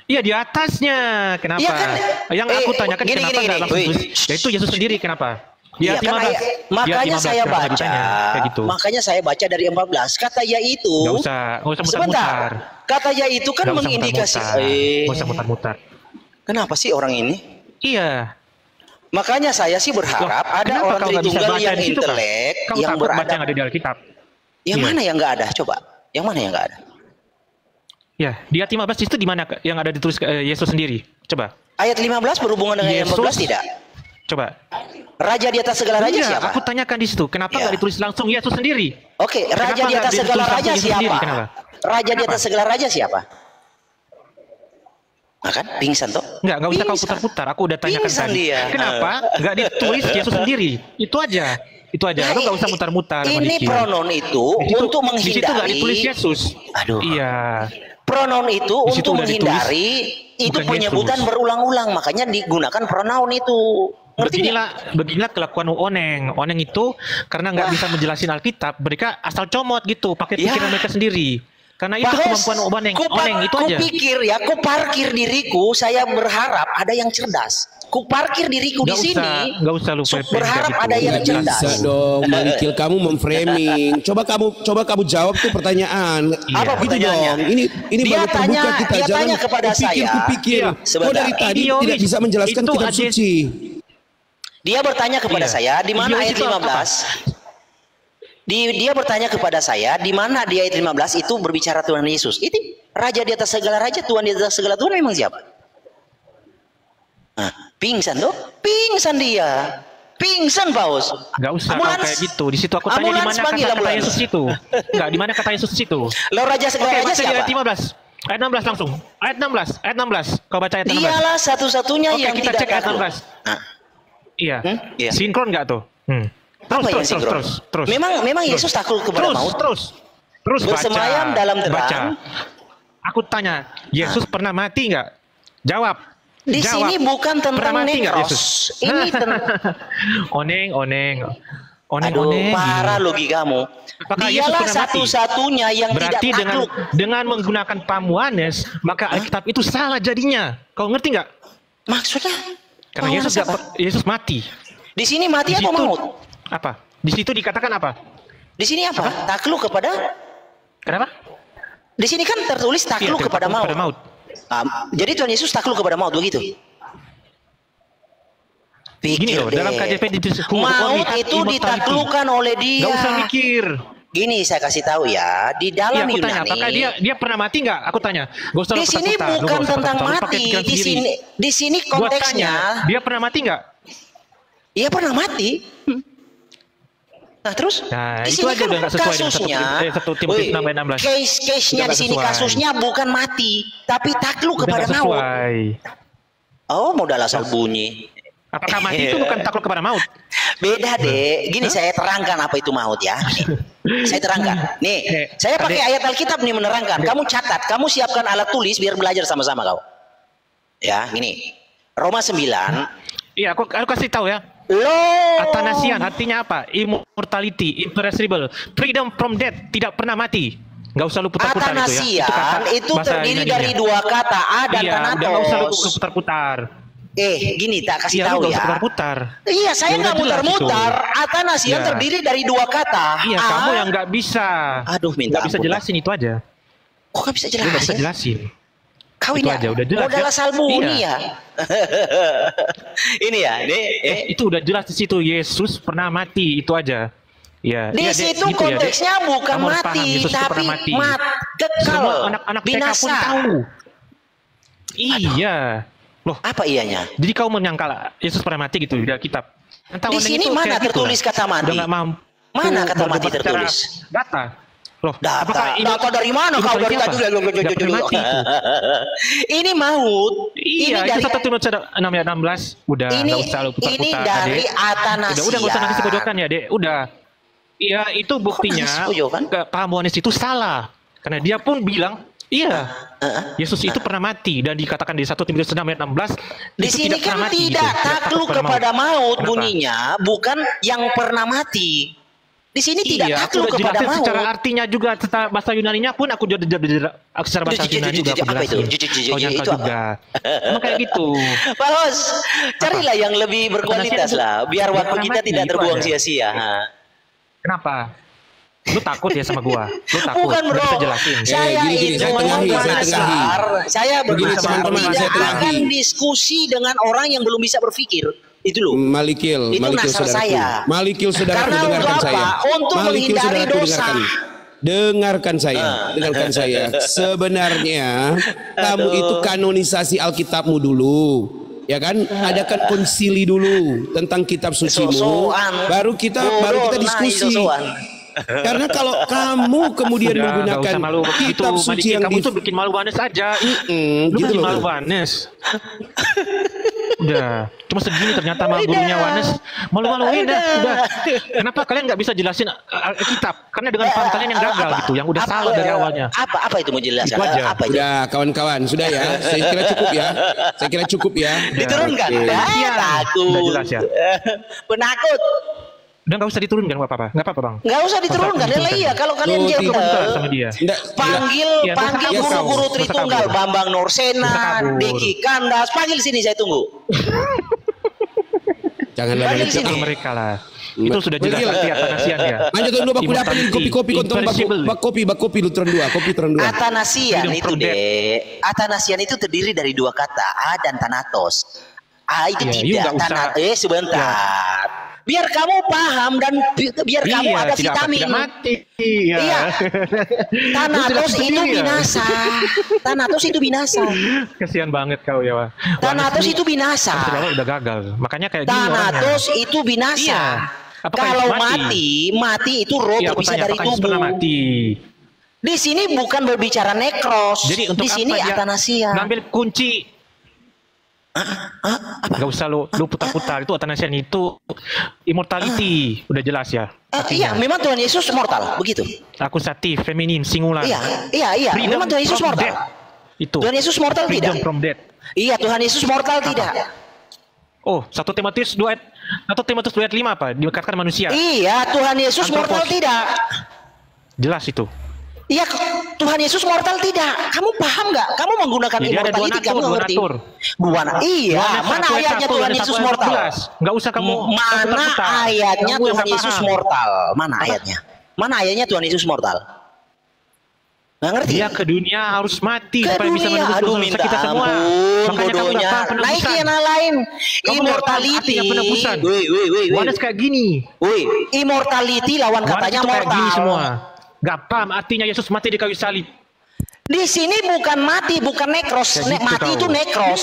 S1: Iya di atasnya. Kenapa?
S2: Iya kan?
S1: Yang aku tanyakan
S2: gini,
S1: kenapa
S2: gini,
S1: enggak
S2: gini.
S1: langsung
S2: Wih.
S1: tulis? Ya itu Yesus sendiri kenapa?
S2: Iya
S1: Di
S2: kan,
S1: ayat 15. Di ayat
S2: makanya
S1: 15,
S2: saya
S1: kenapa
S2: baca.
S1: ditanya? Kayak gitu.
S2: Makanya saya baca dari 14. Kata yaitu.
S1: Enggak usah mutar-mutar.
S2: Sebentar. Kata yaitu kan
S1: Nggak usah
S2: mengindikasi.
S1: mutar-mutar. Nggak usah mutar-mutar.
S2: Kenapa sih orang ini?
S1: Iya.
S2: Makanya saya sih berharap
S1: Loh,
S2: ada
S1: kenapa
S2: orang
S1: kau nggak bisa
S2: Tritunggal
S1: baca
S2: yang
S1: di situ, Pak?
S2: intelek,
S1: Kau
S2: yang
S1: takut baca yang
S2: beradab.
S1: ada di Alkitab.
S2: Yang
S1: Iya.
S2: mana yang nggak ada? Coba. Yang mana yang nggak ada?
S1: Ya, di ayat 15 itu di mana yang ada ditulis Yesus sendiri? Coba.
S2: Ayat 15 berhubungan dengan ayat
S1: Yesus.
S2: 14 tidak?
S1: Coba.
S2: Raja di atas segala raja
S1: Iya,
S2: siapa?
S1: aku tanyakan di situ. Kenapa
S2: Ya.
S1: nggak ditulis langsung Yesus sendiri?
S2: Oke, raja
S1: Kenapa
S2: di atas
S1: nggak
S2: segala
S1: ditulis
S2: raja
S1: langsung Yesus
S2: siapa?
S1: sendiri? Kenapa?
S2: Raja di
S1: Kenapa?
S2: atas segala raja siapa? Nah kan, pingsan toh?
S1: Nggak usah kau
S2: Pingsan.
S1: putar-putar. Aku udah tanyakan
S2: Pingsan
S1: tadi.
S2: dia.
S1: Kenapa nggak ditulis Yesus sendiri? Itu aja. Itu aja.
S2: Nah,
S1: Lu nggak usah mutar-mutar.
S2: ini
S1: Madikil.
S2: pronoun itu untuk
S1: Di situ nggak
S2: menghindari.
S1: ditulis Yesus.
S2: Aduh.
S1: Iya.
S2: Pronoun itu
S1: Di situ
S2: untuk
S1: udah ditulis,
S2: menghindari itu
S1: bukan
S2: penyebutan
S1: Yesus.
S2: berulang-ulang, makanya digunakan pronoun itu. Ngerti nggak?
S1: Beginilah kelakuan Oneng. Oneng itu karena nggak bisa menjelasin Alkitab, mereka asal comot gitu, pakai
S2: Ya.
S1: pikiran mereka sendiri. Karena itu kemampuan Oneng itu aja.
S2: Pikir ya, ku parkir diriku, saya berharap ada yang cerdas. Ku parkir diriku di sini.
S1: Nggak usah lu
S2: Berharap ada yang
S4: Nggak
S2: cerdas.
S4: bisa dong, Malikil, kamu memframing. Coba kamu jawab tuh pertanyaan.
S2: Apa
S4: Gitu
S2: pertanyaannya?
S4: dong. Ini
S2: Dia
S4: baru terbuka
S2: tanya-
S4: kita.
S2: dia
S4: Jangan
S2: tanya kepada saya.
S4: kupikir.
S1: Iya.
S4: Kau
S2: Sebentar.
S4: dari tadi
S1: Idiomis.
S4: tidak bisa menjelaskan
S1: Itu
S4: kitab
S1: aja-
S4: suci.
S2: Dia bertanya kepada
S1: Iya.
S2: saya, di mana
S1: Idiomis
S2: ayat
S1: itu apa?
S2: 15? Dia bertanya kepada saya, di mana di ayat 15 itu berbicara Tuhan Yesus. Itu raja di atas segala raja, Tuhan di atas segala Tuhan memang siapa? Nah, pingsan tuh, pingsan dia. Pingsan Paus.
S1: Nggak usah kalau
S2: Ambulans.
S1: kayak gitu. Di situ aku tanya di
S2: Ambulans,
S1: mana
S2: panggil
S1: kata
S2: ambulans.
S1: Yesus itu. Nggak, di mana kata Yesus itu.
S2: Lo raja segala
S1: Oke,
S2: raja
S1: baca di
S2: siapa?
S1: ayat 15. Ayat 16 langsung. Ayat 16. Ayat 16. Kau baca ayat 16.
S2: Dialah satu-satunya
S1: Oke,
S2: yang
S1: kita
S2: tidak
S1: cek ayat
S2: takluk.
S1: 16.
S2: Nah,
S1: Iya.
S2: Iya.
S1: Sinkron nggak tuh?
S2: apa yang sinkron?
S1: Terus.
S2: Memang Yesus takluk kepada
S1: Terus,
S2: maut.
S1: terus baca.
S2: Bersemayam dalam terang.
S1: Baca. Aku tanya, Yesus pernah mati nggak? Jawab.
S2: Di
S1: Jawab.
S2: sini bukan
S1: Pernah
S2: tentang
S1: mati nggak
S2: nekros.
S1: Yesus?
S2: Ini
S1: Oneng.
S2: Aduh, parah logikamu.
S1: Apakah Yesus
S2: Dialah
S1: pernah mati?
S2: satu-satunya yang
S1: Berarti
S2: tidak takluk.
S1: dengan menggunakan pamuanes, maka Alkitab itu salah jadinya. Kau ngerti nggak?
S2: Maksudnya?
S1: Karena
S2: Oh,
S1: Yesus
S2: apa?
S1: Yesus mati.
S2: Di sini mati
S1: Di
S2: apa
S1: situ-
S2: maut?
S1: Apa? Di situ dikatakan apa?
S2: Di sini apa? Takluk kepada?
S1: Kenapa?
S2: Di sini kan tertulis takluk
S1: Iya,
S2: kepada maut. Jadi Tuhan Yesus takluk kepada maut begitu.
S1: Gini
S2: Pikir
S1: loh, dalam
S2: deh.
S1: KJP
S2: Maut itu ditaklukkan oleh dia.
S1: Gak usah mikir.
S2: Gini saya kasih tahu ya, di
S1: Iya,
S2: dalam
S1: aku tanya,
S2: Yunani.
S1: apakah dia pernah mati nggak? Aku tanya. Gak usah
S2: Di
S1: lu
S2: sini
S1: putar-putar. Lu
S2: bukan
S1: gak usah
S2: tentang
S1: putar-putar. Lu pakai
S2: mati.
S1: pikiran
S2: Di
S1: sendiri.
S2: sini, di sini
S1: Gua
S2: konteksnya.
S1: tanya, dia pernah mati nggak?
S2: Iya pernah mati. Nah terus
S1: Nah,
S2: di
S1: itu
S2: sini
S1: aja
S2: kan
S1: udah nggak sesuai dengan
S2: kasusnya,
S1: 1 Timotius 6 ayat 16.
S2: case-nya
S1: Udah
S2: di sini
S1: nggak sesuai.
S2: kasusnya bukan mati, tapi takluk
S1: Udah
S2: kepada
S1: nggak
S2: maut.
S1: sesuai.
S2: Oh modal asal bunyi.
S1: Apakah mati itu bukan takluk kepada maut?
S2: Beda deh. Gini saya terangkan apa itu maut ya. Nih, saya terangkan. Nih, saya pakai ayat Alkitab nih menerangkan. Kamu catat, kamu siapkan alat tulis biar belajar sama-sama kau. Ya, gini. Roma 9.
S1: Iya, aku kasih tahu ya.
S2: Lo
S1: Athanasian artinya apa? Immortality, imperishable, freedom from death, tidak pernah mati. Nggak usah lu putar-putar itu ya.
S2: Athanasian itu
S1: bahasa
S2: terdiri
S1: Yunaninya.
S2: dari dua kata A dan
S1: Iya, udah nggak usah lu
S2: Thanatos.
S1: putar-putar.
S2: Gini tak kasih
S1: Iya, lu
S2: tahu
S1: nggak usah
S2: ya.
S1: putar-putar.
S2: Iya, saya
S1: Ya
S2: nggak
S1: udah jelas
S2: mutar-mutar.
S1: itu.
S2: Athanasian
S1: Iya.
S2: terdiri dari dua kata.
S1: Iya,
S2: A.
S1: kamu yang nggak bisa.
S2: Aduh, minta
S1: Nggak bisa
S2: ampun,
S1: jelasin itu aja.
S2: Kok nggak bisa
S1: Lu nggak bisa
S2: jelasin?
S1: jelasin.
S2: Kau
S1: Itu
S2: ini
S1: aja, udah jelas
S2: modal
S1: ya.
S2: asal bunyi
S1: Iya.
S2: ya. Ini ya, ini.
S1: Itu udah jelas di situ Yesus pernah mati, itu aja. Ya,
S2: Di
S1: iya, Dek,
S2: situ
S1: gitu ya, Dek.
S2: konteksnya bukan
S1: Kamu harus
S2: mati,
S1: paham, Yesus itu
S2: tapi
S1: pernah mati.
S2: kekal,
S1: Semua anak-anak TK pun
S2: binasa.
S1: tahu. Iya. Loh,
S2: Apa ianya?
S1: jadi kau menyangkal Yesus pernah mati gitu di Alkitab?
S2: Di sini mana tertulis kata mati?
S1: Udah nggak mampu.
S2: Mana kata mati
S1: berdebat secara
S2: tertulis?
S1: Data. Loh,
S2: Data dari mana kau dari tadi?
S1: Nggak pernah mati itu.
S2: Ini maut.
S1: Iya,
S2: ini dari
S1: itu 1 Timotius 6 ayat 16. Udah,
S2: Ini-
S1: nggak usah lu putar-putar.
S2: ini dari
S1: Dek.
S2: Athanasian.
S1: Udah nggak usah ngasih pojokan ya, Dek. Udah. Iya, itu buktinya
S2: ngasih pojokan?
S1: pahamonis itu salah. Karena dia pun bilang, iya, Yesus itu pernah mati dan dikatakan di 1 Timotius 6 ayat 16.
S2: Di
S1: itu
S2: sini
S1: tidak pernah
S2: kan
S1: mati,
S2: tidak
S1: gitu.
S2: takluk
S1: Tidak
S2: kepada maut
S1: Kenapa?
S2: bunyinya, bukan yang pernah mati. Di sini tidak
S1: Iya, aku
S2: takluk
S1: udah
S2: kepada
S1: jelasin
S2: maut.
S1: secara artinya juga, secara bahasa Yunaninya pun aku secara bahasa Yunani juga aku
S2: Apa itu?
S1: jelasin. Kau nyangkal
S2: Itu apa?
S1: juga. Emang kayak gitu.
S2: Pak Bos, carilah yang lebih berkualitas lah, biar
S1: Nggak
S2: waktu
S1: pernah
S2: kita
S1: mati,
S2: tidak
S1: itu
S2: terbuang
S1: aja.
S2: sia-sia.
S1: Kenapa? Lu takut ya sama gua? Lu takut?
S2: Bukan
S1: Nggak
S2: bro,
S1: bisa jelasin.
S2: saya
S4: gini,
S2: itu
S4: saya tengahi, saya
S2: berdasar, saya
S4: Begini,
S2: berdasar
S4: teman-teman, saya
S2: tidak
S4: tengahi.
S2: akan diskusi dengan orang yang belum bisa berpikir. Itu loh.
S4: Malikil,
S2: Itu
S4: Malikil
S2: nasar
S4: saudaraku.
S2: saya.
S4: Malikil saudaraku,
S2: Karena
S4: dengarkan
S2: untuk
S4: saya.
S2: apa? Untuk
S4: Malikil
S2: menghindari
S4: saudaraku,
S2: dosa.
S4: dengarkan. Dengarkan saya, dengarkan saya. Sebenarnya kamu itu kanonisasi Alkitabmu dulu. Ya kan, adakan konsili dulu tentang kitab sucimu,
S2: So-soan.
S4: baru kita
S2: Bodoh,
S4: diskusi.
S2: so-soan.
S4: Karena kalau kamu kemudian
S1: Udah, nggak
S4: menggunakan
S1: usah malu gitu,
S4: kitab suci
S1: Madikin.
S4: yang
S1: Kamu tuh bikin malu Vanes aja. Lu
S4: gitu
S1: bikin
S4: loh.
S1: malu Vanes. Udah, cuma segini ternyata sama gurunya Wanes. Malu-maluin dah, udah. Kenapa kalian nggak bisa jelasin Alkitab? Karena dengan paham kalian yang gagal gitu, yang udah salah dari awalnya.
S2: Apa itu menjelaskan?
S1: Itu aja.
S2: Apa itu?
S4: Udah kawan-kawan, sudah ya. Saya kira cukup ya. Saya kira cukup ya.
S2: Diturunkan.
S4: Oke.
S2: Takut.
S1: Udah jelas ya.
S2: Penakut.
S1: Udah nggak usah diturunkan, nggak apa-apa, nggak apa-apa bang.
S2: Nggak usah diturunkan. Lah iya, kalau kalian
S4: Tuh,
S2: jengkel,
S1: Komentar sama dia.
S4: Nggak,
S2: panggil
S1: Ya,
S2: panggil
S1: masa kabur.
S2: guru-guru
S1: Masa
S2: Tritunggal,
S1: kabur.
S2: Bambang Nursena,
S1: Masa kabur.
S2: Deki Kandas, panggil sini saya tunggu.
S4: janganlah
S2: Balik
S4: balik
S2: sini.
S1: Jangan mereka lah. Itu sudah jelas
S4: Gila.
S1: pasti Atanasian ya.
S4: Lanjut dulu baku dapat kopi-kopi kontong
S1: Imperishable.
S4: bak kopi lu turun 2, kopi turun 2.
S2: Atanasian
S1: Freedom
S2: itu
S1: from
S2: deh. Atanasian itu terdiri dari dua kata, A dan Thanatos. A itu
S1: Ya, you
S2: tidak,
S1: nggak usah-
S2: sebentar. Biar kamu paham dan biar kamu ada
S1: tidak
S2: vitamin.
S1: tidak mati. Iya.
S2: Iya. Thanatos
S1: Lu tidak
S2: itu
S1: setuju ya?
S2: binasa. Thanatos itu binasa.
S1: Kesian banget kau ya, Wak.
S2: Thanatos
S1: Wanes
S2: itu
S1: nih,
S2: binasa.
S1: habis dari awal udah gagal. Makanya kayak gini orangnya.
S2: Thanatos itu binasa.
S1: Iya. Apakah
S2: Kalau
S1: Yesus
S2: mati itu roh
S1: Iya, aku
S2: terpisah
S1: tanya,
S2: dari
S1: apakah Yesus pernah
S2: tubuh.
S1: mati?
S2: Di sini bukan berbicara nekros.
S1: Jadi untuk
S2: di sini
S1: apa dia
S2: Atanasian.
S1: ngambil kunci? Gak usah lu putar-putar, itu Atanasian itu immortality, udah jelas ya.
S2: Iya, memang Tuhan Yesus mortal, begitu.
S1: Akusatif, feminim, singular.
S2: Iya.
S1: Freedom
S2: Memang Tuhan Yesus
S1: from
S2: mortal.
S1: death. Itu.
S2: Tuhan Yesus mortal
S1: Freedom
S2: tidak?
S1: from death.
S2: Iya, Tuhan Yesus mortal tidak.
S1: Oh, 1 Timotius 2 ayat 5 apa? Dikatakan manusia.
S2: Iya, Tuhan Yesus mortal
S1: Antropos.
S2: tidak.
S1: Jelas itu.
S2: Iya, Tuhan Yesus mortal tidak. Kamu paham nggak? Kamu menggunakan
S1: Jadi ada dua
S2: immortality, kamu
S1: natur,
S2: ngerti?
S1: dua natur.
S2: Iya,
S1: Yohanes
S2: mana
S1: 1 ayat
S2: ayatnya
S1: 1,
S2: Tuhan
S1: Yohanes
S2: Yesus
S1: 1 ayat
S2: mortal?
S1: 14. Nggak usah kamu
S2: Mana
S1: putar-putar.
S2: ayatnya
S1: Kamu yang
S2: Tuhan
S1: nggak
S2: Yesus
S1: paham.
S2: mortal? Mana ayatnya? Mana ayatnya Tuhan Yesus mortal? Nggak ngerti?
S1: Dia ke dunia harus mati
S2: Ke
S1: supaya bisa
S2: dunia,
S1: menebus
S2: aduh
S1: dosa
S2: minta
S1: kita semua.
S2: ampun,
S1: Makanya kamu nggak
S2: bodohnya.
S1: paham penebusan.
S2: Naik yang lain.
S1: Kamu nggak paham
S2: Immortality.
S1: artinya penebusan.
S2: Wih.
S1: Yohanes kayak gini.
S2: Immortality lawan
S1: Yohanes
S2: katanya
S1: itu kayak gini
S2: mortal.
S1: semua. Gak paham artinya Yesus mati di kayu salib.
S2: Di sini bukan mati, bukan nekros.
S1: Kayak gitu
S2: Mati
S1: kau.
S2: itu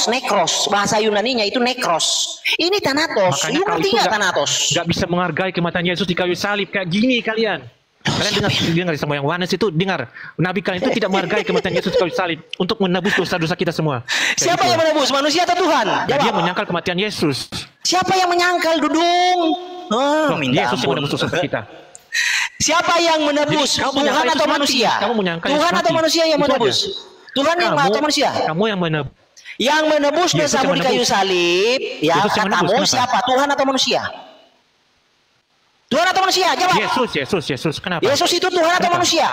S2: nekros. Bahasa Yunaninya itu nekros. Ini Thanatos.
S1: Makanya
S2: Lu
S1: kau
S2: ngerti
S1: itu
S2: nggak Thanatos?
S1: gak bisa menghargai kematian Yesus di kayu salib kayak gini kalian. Kalian dengar sama yang Yohanes itu, dengar. Nabi kalian itu tidak menghargai kematian Yesus di kayu salib untuk menebus dosa-dosa kita semua. Kayak
S2: Siapa
S1: gitu.
S2: yang menebus? Manusia atau Tuhan?
S1: Nah, dia
S2: Jawab.
S1: menyangkal kematian Yesus.
S2: Siapa yang menyangkal, Dudung?
S1: Loh,
S2: Minta
S1: Yesus yang
S2: ampun.
S1: menebus dosa kita.
S2: Siapa yang menebus?
S1: Jadi, kamu
S2: Tuhan
S1: menyangkal
S2: atau
S1: Yesus mati.
S2: manusia?
S1: Kamu menyangkal
S2: Tuhan
S1: Yesus
S2: atau
S1: mati.
S2: manusia yang
S1: Itu
S2: menebus? Tuhan yang atau manusia?
S1: Kamu yang menebus.
S2: Yang menebus
S1: Yesus
S2: bersama
S1: yang
S2: di kayu
S1: menebus.
S2: salib, ya
S1: Yesus yang menebus,
S2: katamu
S1: kenapa?
S2: siapa? Tuhan atau manusia? Tuhan atau manusia? Jawab.
S1: Yesus. Kenapa?
S2: Yesus itu Tuhan atau
S1: Kenapa?
S2: manusia?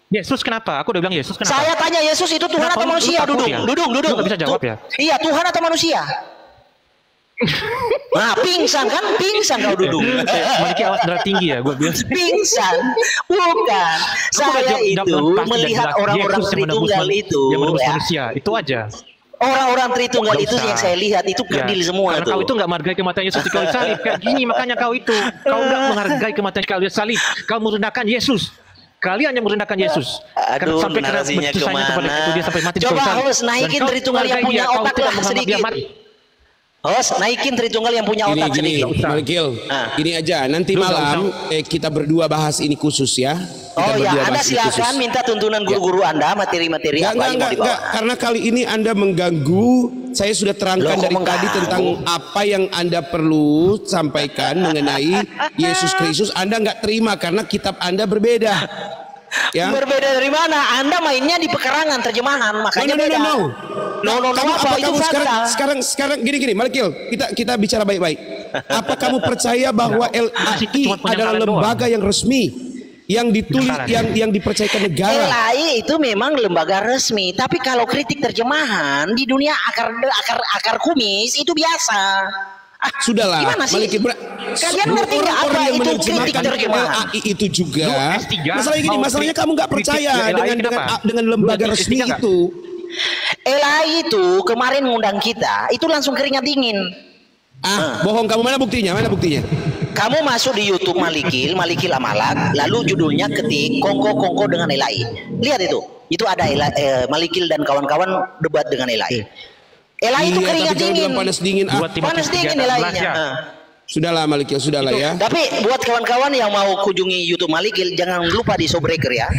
S1: Yesus kenapa? Aku udah bilang Yesus kenapa?
S2: Saya tanya Yesus itu Tuhan
S1: Kenapa
S2: atau
S1: lu
S2: manusia?
S1: takut
S2: Dudung,
S1: ya?
S2: Dudung.
S1: Lu nggak bisa jawab ya?
S2: Iya, Tuhan atau manusia? Nah, pingsan kan? Pingsan kau Dudung.
S1: Memiliki awas darah tinggi ya, gue bilang.
S2: Pingsan. Bukan. Saya itu melihat orang-orang Tritunggal itu.
S1: yang menebus
S2: Ya.
S1: manusia, itu aja.
S2: Orang-orang Tritunggal
S1: Nggak
S2: itu
S1: usah.
S2: yang saya lihat itu
S1: Ya,
S2: kerdil semua
S1: karena
S2: tuh.
S1: kau itu nggak menghargai kematian Yesus di kayu salib kayak gini, makanya kau nggak menghargai kematian kayu salib. Kau merendahkan Yesus. Kalian yang merendahkan Yesus.
S2: Aduh,
S1: Sampai karena
S2: narasinya
S1: betusanya kepada
S2: kemana?
S1: itu dia sampai mati di
S2: Coba
S1: kayu salib.
S2: harus naikin
S1: Dan kau
S2: Tritunggal yang
S1: menghargai
S2: punya
S1: dia, kau
S2: otak
S1: tidak
S2: lah
S1: menganggap dia
S2: sedikit.
S1: mati.
S2: Host, naikin Tritunggal yang punya otak
S4: Gini,
S2: sedikit.
S4: Malkil, gini aja. Nanti
S1: Lu nggak
S4: malam kita berdua bahas ini khusus ya. Kita
S2: Oh ya,
S4: berdua
S2: Anda
S4: bahas ini
S2: silakan
S4: khusus.
S2: minta tuntunan guru-guru Anda, materi-materi apa yang mau dibawa.
S4: Karena kali ini Anda mengganggu. Saya sudah terangkan
S2: Loh, kok
S4: dari tadi
S2: mengganggu?
S4: tentang apa yang Anda perlu sampaikan mengenai Yesus Kristus. Anda nggak terima karena kitab Anda berbeda. Ya.
S2: Berbeda dari mana? Anda mainnya di pekarangan terjemahan, makanya beda. No, apa itu fakta?
S4: Sekarang gini Malkil, kita bicara baik-baik. Apa kamu percaya bahwa LAI
S1: Cuma
S4: adalah
S1: penyesalan
S4: lembaga yang resmi yang ditulis
S1: Penyesalan,
S4: yang dipercayakan negara?
S2: LAI itu memang lembaga resmi, tapi kalau kritik terjemahan di dunia akar kumis itu biasa.
S4: Sudahlah,
S2: Gimana sih?
S4: Malkil,
S2: Kalian ngerti nggak apa
S4: yang
S2: itu
S4: menerjemahkan
S2: kritik terjemahan?
S4: LAI itu juga.
S1: Lu S3
S4: Masalahnya gini,
S1: mau
S4: masalahnya kamu nggak
S1: kritik
S4: percaya
S1: LAI
S4: dengan lembaga
S1: Lu
S4: resmi
S1: S3 nggak?
S4: itu.
S2: LAI itu kemarin ngundang kita, itu langsung keringat dingin.
S4: Bohong kamu, mana buktinya? Mana buktinya?
S2: Kamu masuk di YouTube Malikil Amalak, lalu judulnya ketik Kongko dengan LAI. Lihat itu ada Malikil dan kawan-kawan debat dengan LAI. LAI itu
S4: Iya,
S2: keringat
S4: tapi jangan
S2: dingin.
S4: bilang panas dingin.
S1: Buat Timotius
S2: Panas dingin
S1: 3:16
S2: LAI-nya.
S1: ya.
S4: Sudahlah Malikil, sudahlah ya.
S2: Tapi buat kawan-kawan yang mau kunjungi YouTube Malikil, jangan lupa di Sobreaker ya,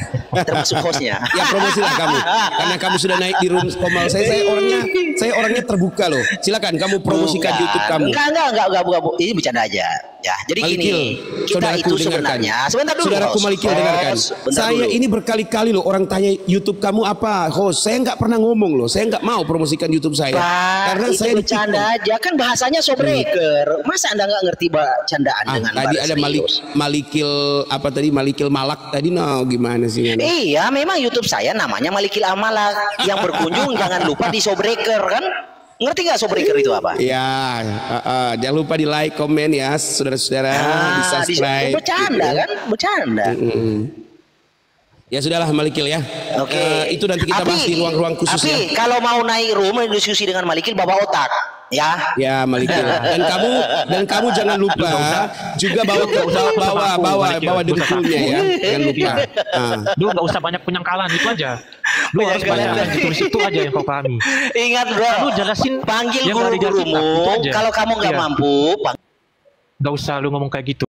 S2: termasuk hostnya.
S4: Ya promosilah kamu, karena kamu sudah naik di room Komal. Saya orangnya terbuka loh. Silakan kamu promosikan YouTube kamu.
S2: Enggak, ini bercanda aja. Ya, jadi
S4: Malikil,
S2: gini, kita
S4: saudaraku
S2: itu
S4: dengarkan.
S2: sebenarnya, sebentar dulu.
S4: Saudaraku
S2: host.
S4: Malikil dengarkan.
S2: Bentar
S4: Saya
S2: dulu.
S4: ini berkali-kali loh orang tanya YouTube kamu apa, host. Saya nggak pernah ngomong loh. Saya nggak mau promosikan YouTube saya.
S2: Pak,
S4: Karena
S2: itu
S4: saya
S2: bercanda aja, kan bahasanya Sobreaker. Masa Anda nggak ngerti bercandaan dengan
S4: tadi
S2: bahasa
S4: ada
S2: serius?
S4: Malikil apa tadi Malikil Malak tadi gimana sih?
S2: Iya, memang YouTube saya namanya Malikil Amalak. Yang berkunjung jangan lupa di Sobreaker kan? Ngerti nggak Sobreaker itu apa?
S4: Ya, jangan lupa di like, komen ya, saudara-saudara, di subscribe.
S2: Bercanda kan? Bercanda.
S4: Ya sudahlah Malikil ya.
S2: Oke.
S4: Itu nanti kita bahas di ruang-ruang khusus ya.
S2: Tapi kalau mau naik room diskusi dengan Malikil bawa otak, ya.
S4: Ya Malikil. Dan kamu jangan lupa juga bawa dengkulnya ya. Jangan lupa.
S1: Lu nggak usah banyak penyangkalan, itu aja. Lu harus baca tulis itu aja yang kau pahami.
S2: Ingat bro,
S1: Lu jelasin
S2: panggil
S1: yang nggak ada di
S2: guru-gurumu.
S1: Alkitab, itu aja.
S2: Kalau kamu nggak
S1: Iya.
S2: mampu,
S1: Gak usah lu ngomong kayak gitu.